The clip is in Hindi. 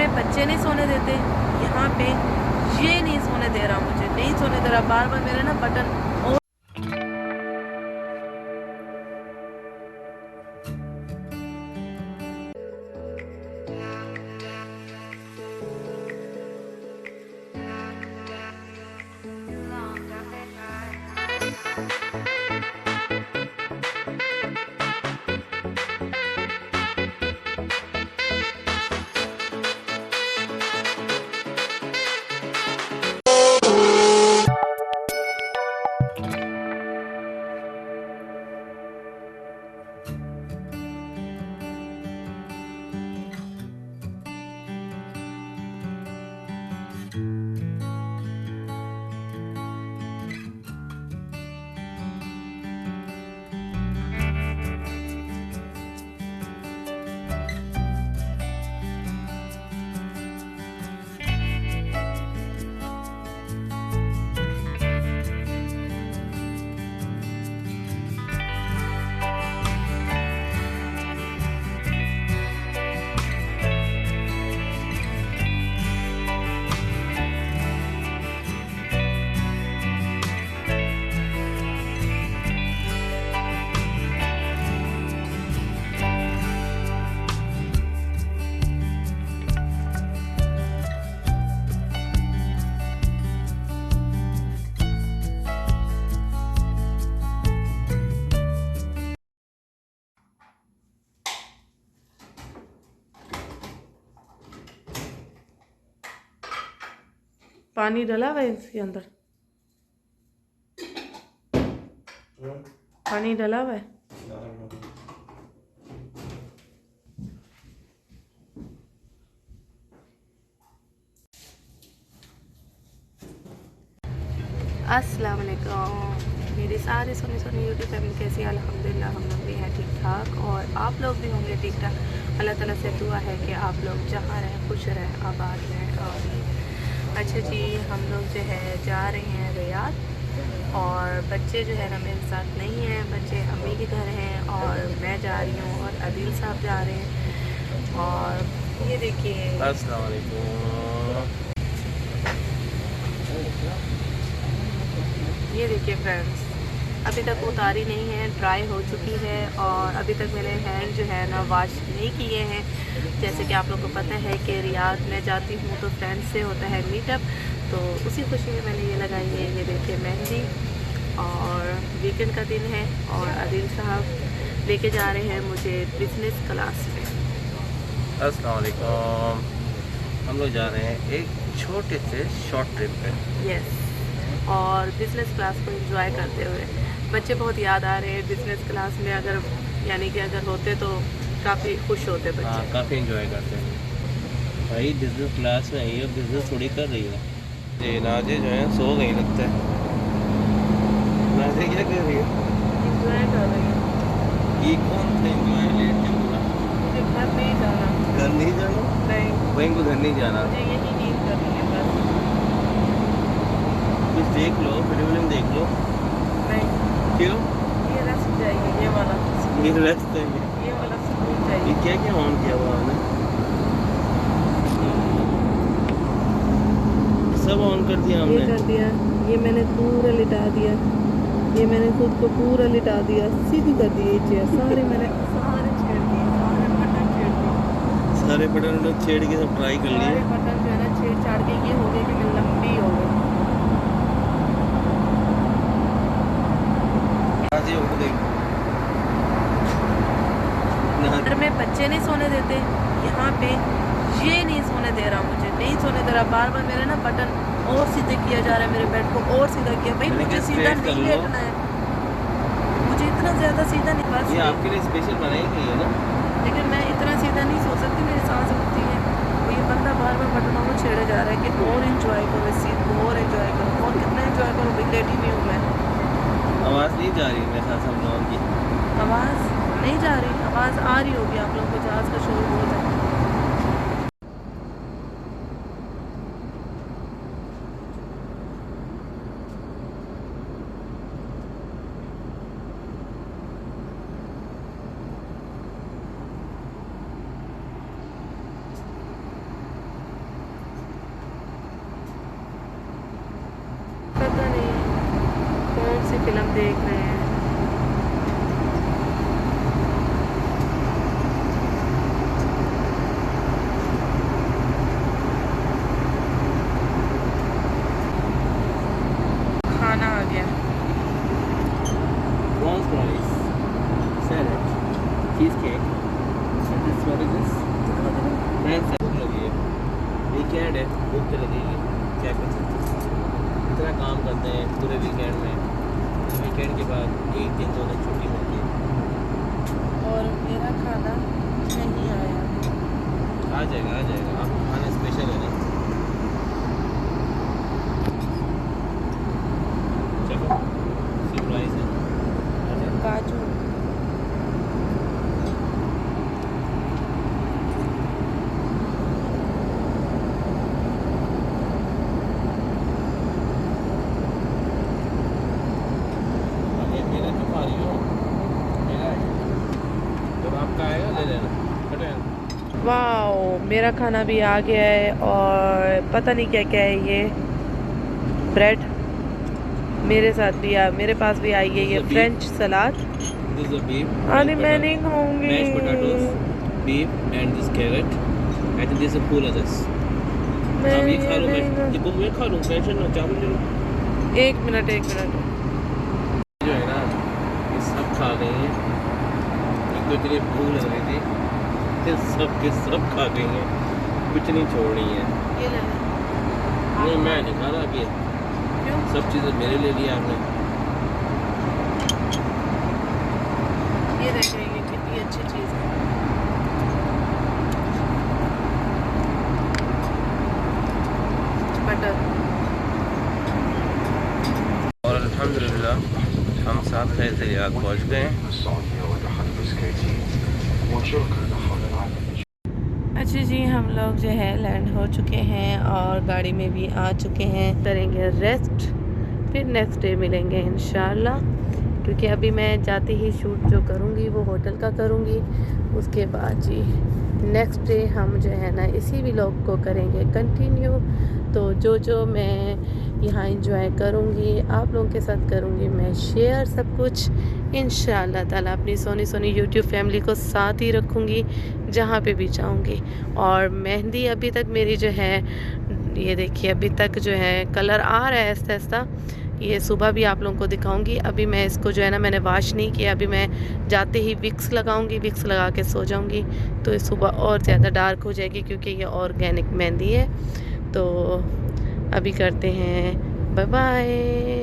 में बच्चे नहीं सोने देते, यहाँ पे ये नहीं सोने दे रहा, मुझे नहीं सोने दे रहा, बार बार मेरे ना बटन। पानी डला हुआ है इसके अंदर, पानी डला हुआ है। अस्सलाम वालेकुम मेरी सारी सुनी यूट्यूब फैमिली, कैसी है? अल्हम्दुलिल्लाह हम लोग भी हैं ठीक ठाक और आप लोग भी होंगे ठीक ठाक। अल्लाह ताला से दुआ है कि आप लोग जहाँ रहें खुश रहें, आबाद रहें। और अच्छा जी, हम लोग जो है जा रहे हैं रियाद और बच्चे जो है ना मेरे साथ नहीं हैं, बच्चे अम्मी के घर हैं और मैं जा रही हूँ और अदील साहब जा रहे हैं। और ये देखिए, अस्सलाम वालेकुम। ये देखिए फ्रेंड्स, अभी तक उतारी नहीं है, ड्राई हो चुकी है और अभी तक मैंने हैंड जो है ना वॉश नहीं किए हैं। जैसे कि आप लोगों को पता है कि रियाद में जाती हूँ तो फ्रेंड्स से होता है मीटअप, तो उसी खुशी में मैंने ये लगाई है। ये देखिए मेहंदी, और वीकेंड का दिन है और अदील साहब लेके जा रहे हैं मुझे बिजनेस क्लास में। अस्सलाम वालेकुम। हम लोग जा रहे हैं एक छोटे से शॉर्ट ट्रिप पे। यस, और बिज़नेस क्लास को एंजॉय करते हुए। बच्चे बहुत याद आ रहे हैं बिज़नेस क्लास में, अगर यानी कि अगर होते तो काफ़ी खुश होते बच्चे। हाँ, काफ़ी एंजॉय करते हैं भाई। बिजनेस क्लास में आई है, बिजनेस थोड़ी कर रही है। ये नाजे जो है सो गई लगता है। नाजे क्या कर रही है? एंजॉय कर रही है। ये कौन सा एंजॉय? लेट के बोला मुझे घर नहीं जाना। घर नहीं जाना? नहीं, वहीं को घर नहीं जाना। मुझे यही नींद करनी है बस। कुछ देख लो, फिल्म देख लो। नहीं, क्यों? ये रेस्ट चाहिए, ये वाला ये रेस्ट है। ये वाला सुकून ये चाहिए। क्या क्या ऑन किया हुआ हमने? सब ऑन कर दिया हमने। ये कर दिया, ये मैंने पूरा लिटा दिया, ये मैंने खुद को पूरा लिटा दिया, सीधी कर दी ये चेयर, सारे मैंने सारे छेड़ दिए, सारे बटन छेड़ दिए, सारे बटन उन्होंने छेड़ के सब ट्राई कर सारे लिए। बटन जो है ना छेड़ छाड़ के ये हो गए कि मैं लंबी हो गई। घर में बच्चे नहीं सोने देते, यहाँ पे ये नहीं सोने दे रहा, मुझे नहीं सोने दे रहा, बार बार मेरे ना बटन और सीधे किया जा रहा है, मेरे बेड को और सीधा किया। भाई मुझे सीधा नहीं लेटना है, मुझे इतना ज़्यादा सीधा नहीं, बस ये आपके लिए स्पेशल बनाई गई है ना। लेकिन मैं इतना सीधा नहीं सो सकती, मेरी सांस रुकती है। और ये बंदा बार बार बटनों को छेड़े जा रहा है कि और इंजॉय करो इस सीट को, और इंजॉय करो, और कितना इंजॉय करो, भाई लेटी हुई हूँ मैं। आवाज़ नहीं जा रही मेरे साथ हम लोगों की। आवाज़ नहीं जा रही, आवाज़ आ रही होगी आप लोगों को, जहाज़ का शोर बहुत है। फिल्म देख रहे हैं। खाना आ गया। Prawns fries, salad, cheesecake, and this what is this? Friends, भूख लगी है। वीकेंड है, भूख तो लगेगी। क्या कर सकते हैं? इतना काम करते हैं पूरे वीकेंड में। वीकेंड के बाद एक दिन 2 दिन छुट्टी मिलती है। और मेरा खाना नहीं आया। आ जाएगा, आ जाएगा। आपका खाना स्पेशल है ना। चलो, सरप्राइज है। आ जाएगा। काजू ये मेरा तो खा रही हो। मेरा है। जब आपका आएगा ले लेना। कटेगा। वाओ, मेरा खाना भी आ गया है और पता नहीं क्या क्या है ये। ब्रेड मेरे साथ भी मेरे पास भी आई है ये French salad. This is a beef. अरे मैं नहीं खाऊंगी। Mashed potatoes, beef, and this carrot. I think this is full of this. मैं आप ये खा लो, नहीं मैं ये मैं खा लूँ। टेंशन ना, चावल ले लो। एक मिनट जो है ना, ये सब खा गई हैं। एक तो इतनी भूख लग रही थी, ये सब के सब खा गई हैं। कुछ नहीं छोड़नी है। ये ले ले। नहीं, मैं नहीं खा रहा अभी। क्यों? सब चीज़ें मेरे ले लिया आपने। ये देख रही है कितनी अच्छी चीज़ है। बटर। और अल्हम्दुलिल्लाह हम साथ खैर से रियाद पहुँच गए हैं। अच्छा जी, हम लोग जो है लैंड हो चुके हैं और गाड़ी में भी आ चुके हैं। करेंगे रेस्ट, फिर नेक्स्ट डे मिलेंगे इंशाल्लाह। क्योंकि अभी मैं जाते ही शूट जो करूँगी वो होटल का करूँगी। उसके बाद जी नेक्स्ट डे हम जो है ना इसी व्लॉग को करेंगे कंटिन्यू। तो जो मैं यहाँ इंजॉय करूँगी आप लोगों के साथ करूँगी मैं शेयर सब कुछ इंशाल्लाह ताला। अपनी सोनी यूट्यूब फैमिली को साथ ही रखूँगी जहाँ पे भी जाऊँगी। और मेहंदी अभी तक मेरी जो है, ये देखिए अभी तक जो है कलर आ रहा है आहिस्ता आहिस्ता। ये सुबह भी आप लोगों को दिखाऊंगी। अभी मैं इसको जो है ना मैंने वॉश नहीं किया। अभी मैं जाते ही विक्स लगाऊंगी, विक्स लगा के सो जाऊंगी तो ये सुबह और ज़्यादा डार्क हो जाएगी क्योंकि ये ऑर्गेनिक मेहंदी है। तो अभी करते हैं बाय बाय।